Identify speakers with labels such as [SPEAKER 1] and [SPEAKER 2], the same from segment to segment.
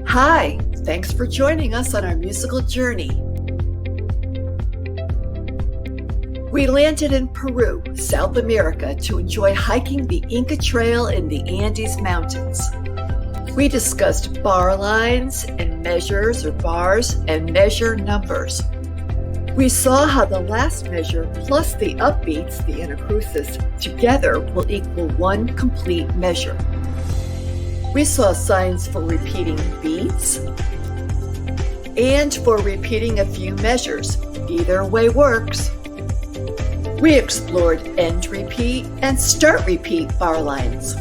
[SPEAKER 1] Hi, thanks for joining us on our musical journey. We landed in Peru, South America, to enjoy hiking the Inca Trail in the Andes Mountains. We discussed bar lines and measures or bars and measure numbers. We saw how the last measure plus the upbeats, the intercrucis, together will equal one complete measure. We saw signs for repeating beats and for repeating a few measures. Either way works. We explored end repeat and start repeat bar lines.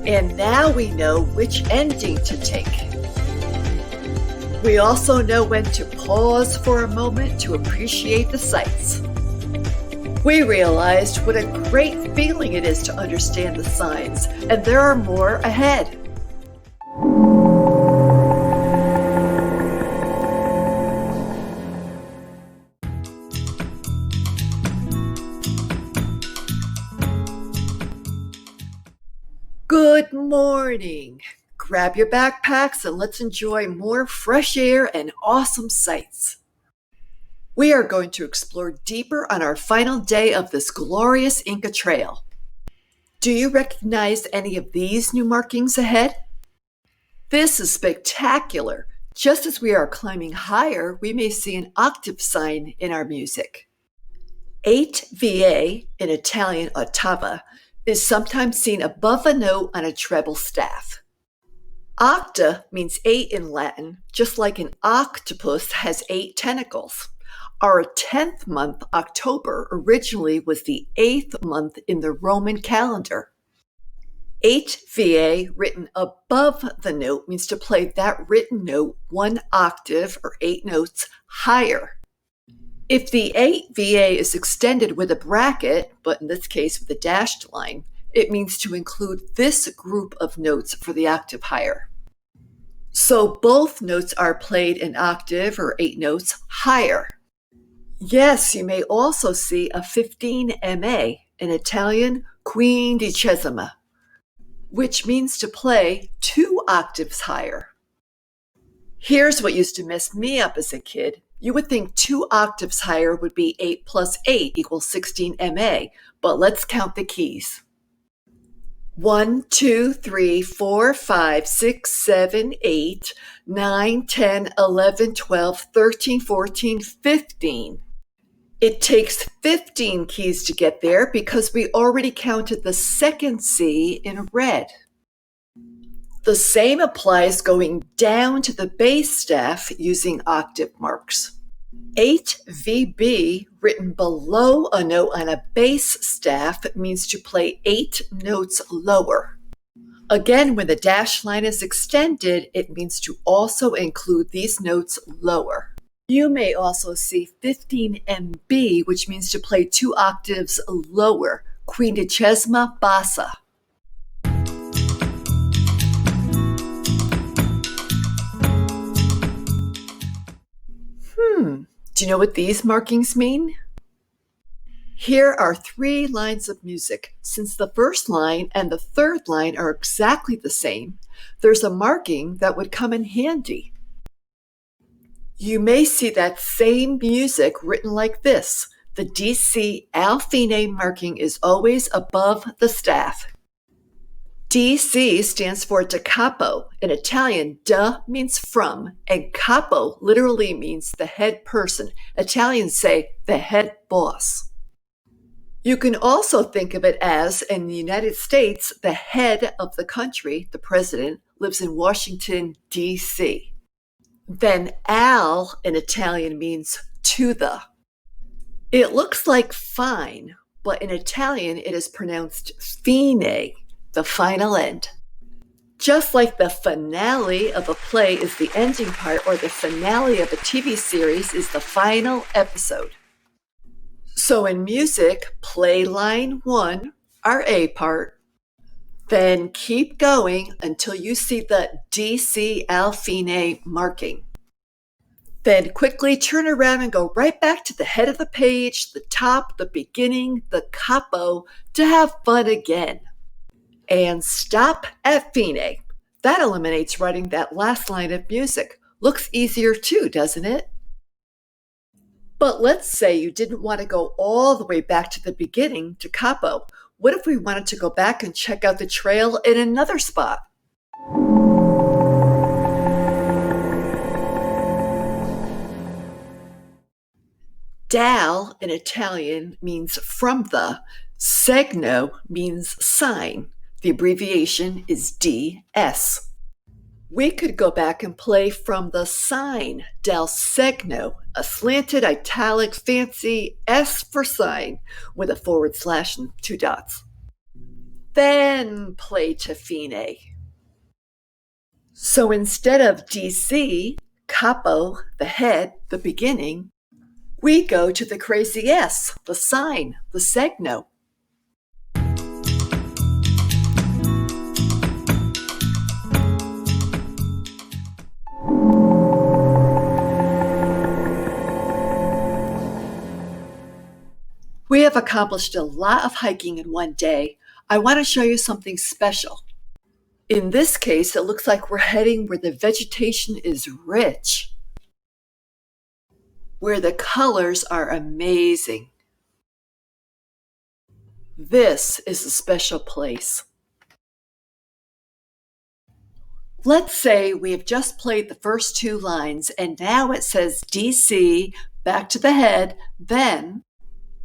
[SPEAKER 1] And now we know which ending to take. We also know when to pause for a moment to appreciate the sights. We realized what a great feeling it is to understand the signs, and there are more ahead. Good morning. Grab your backpacks and let's enjoy more fresh air and awesome sights. We are going to explore deeper on our final day of this glorious Inca Trail. Do you recognize any of these new markings ahead? This is spectacular. Just as we are climbing higher, we may see an octave sign in our music. 8 VA, in Italian ottava, is sometimes seen above a note on a treble staff. Octa means 8 in Latin, just like an octopus has 8 tentacles. Our 10th month, October, originally was the 8th month in the Roman calendar. 8 VA, written above the note, means to play that written note 1 octave or 8 notes higher. If the 8 VA is extended with a bracket, but in this case with a dashed line, it means to include this group of notes for the octave higher. So both notes are played an octave or 8 notes higher. Yes, you may also see a 15 MA, in Italian quindicesima, which means to play 2 octaves higher. Here's what used to mess me up as a kid. You would think 2 octaves higher would be 8 plus 8 equals 16 MA, but let's count the keys. 1, 2, 3, 4, 5, 6, 7, 8, 9, 10, 11, 12, 13, 14, 15. It takes 15 keys to get there because we already counted the second C in red. The same applies going down to the bass staff using octave marks. 8 VB, written below a note on a bass staff, means to play 8 notes lower. Again, when the dash line is extended, it means to also include these notes lower. You may also see 15 MB, which means to play 2 octaves lower, quindicesima bassa. Do you know what these markings mean? Here are 3 lines of music. Since the first line and the third line are exactly the same, there's a marking that would come in handy. You may see that same music written like this. The DC al fine marking is always above the staff. DC stands for da capo. In Italian, da means from, and capo literally means the head person. Italians say the head boss. You can also think of it as, in the United States, the head of the country, the president, lives in Washington, D.C. Then al in Italian means to the. It looks like fine, but in Italian it is pronounced fine, the final end. Just like the finale of a play is the ending part, or the finale of a TV series is the final episode. So in music, play line 1, our A part, then keep going until you see the DC al fine marking. Then quickly turn around and go right back to the head of the page, the top, the beginning, the capo, to have fun again. And stop at fine. That eliminates writing that last line of music. Looks easier too, doesn't it? But let's say you didn't want to go all the way back to the beginning to Capo. What if we wanted to go back and check out the trail in another spot? Dal in Italian means from the. Segno means sign. The abbreviation is DS. We could go back and play from the sign del segno, a slanted italic fancy S for sign with a / and 2 dots. Then play to fine. So instead of DC, capo, the head, the beginning, we go to the crazy S, the sign, the segno. We have accomplished a lot of hiking in one day. I want to show you something special. In this case, it looks like we're heading where the vegetation is rich, where the colors are amazing. This is a special place. Let's say we have just played the first 2 lines and now it says DC, back to the head, then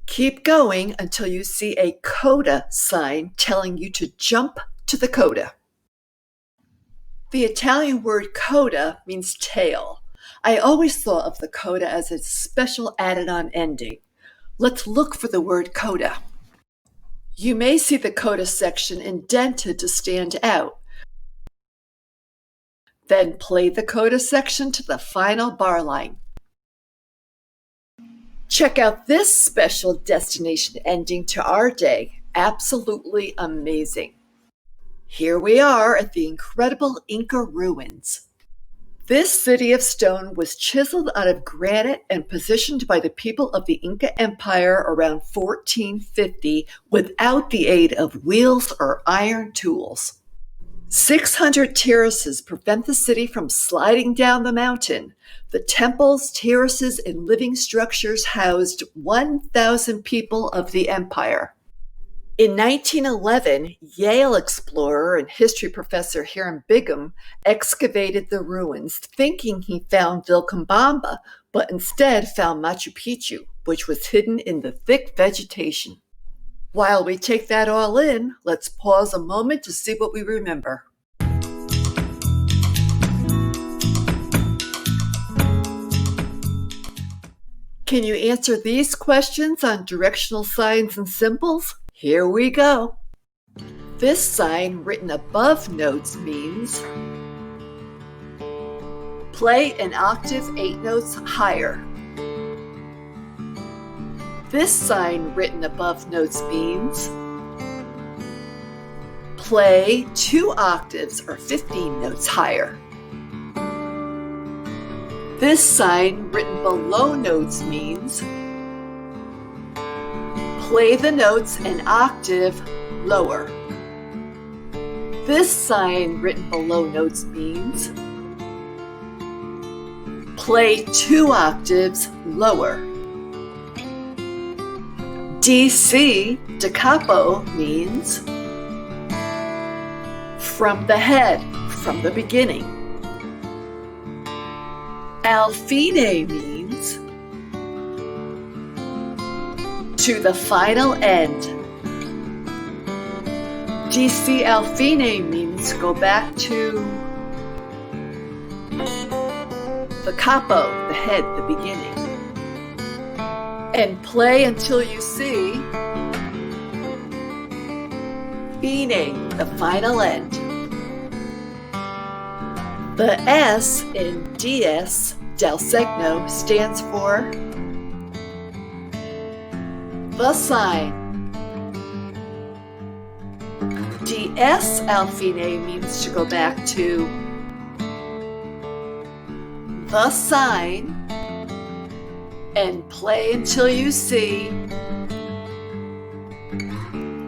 [SPEAKER 1] keep going until you see a Coda sign telling you to jump to the coda. The Italian word coda means tail. I always thought of the coda as a special added-on ending. Let's look for the word coda. You may see the coda section indented to stand out. Then play the coda section to the final bar line. Check out this special destination ending to our day. Absolutely amazing. Here we are at the incredible Inca ruins. This city of stone was chiseled out of granite and positioned by the people of the Inca Empire around 1450 without the aid of wheels or iron tools. 600 terraces prevent the city from sliding down the mountain. The temples, terraces, and living structures housed 1,000 people of the empire. In 1911, Yale explorer and history professor Hiram Bingham excavated the ruins, thinking he found Vilcabamba, but instead found Machu Picchu, which was hidden in the thick vegetation. While we take that all in, let's pause a moment to see what we remember. Can you answer these questions on directional signs and symbols? Here we go. This sign written above notes means play an octave 8 notes higher. This sign written above notes means play 2 octaves or 15 notes higher. This sign written below notes means play the notes an octave lower. This sign written below notes means play 2 octaves lower. DC, da capo, means from the head, from the beginning. Al fine means to the final end. DC al fine means go back to the capo, the head, the beginning. And play until you see fine, the final end. The S in DS, del segno, stands for the sign. DS al fine means to go back to the sign and play until you see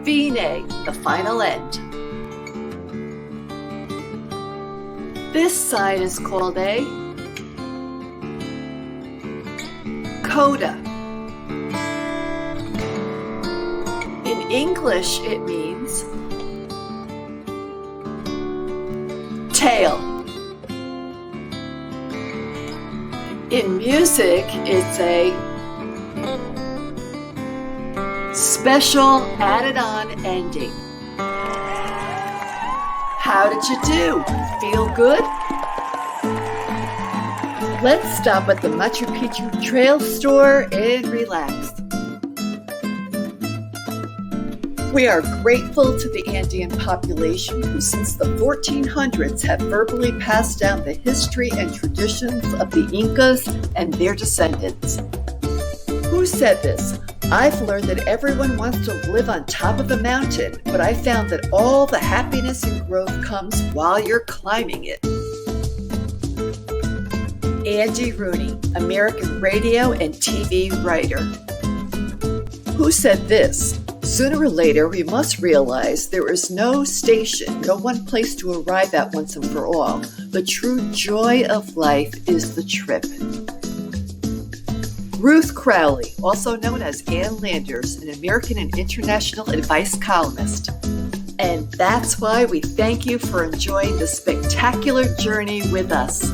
[SPEAKER 1] fine, the final end. This sign is called a Coda. In English, it means tail. In music, it's a special added-on ending. How did you do? Feel good? Let's stop at the Machu Picchu Trail store and relax. We are grateful to the Andean population who since the 1400s have verbally passed down the history and traditions of the Incas and their descendants. Who said this? I've learned that everyone wants to live on top of a mountain, but I found that all the happiness and growth comes while you're climbing it. Andy Rooney, American radio and TV writer. Who said this? Sooner or later, we must realize there is no station, no one place to arrive at once and for all. The true joy of life is the trip. Ruth Crowley, also known as Ann Landers, an American and international advice columnist. And that's why we thank you for enjoying this spectacular journey with us.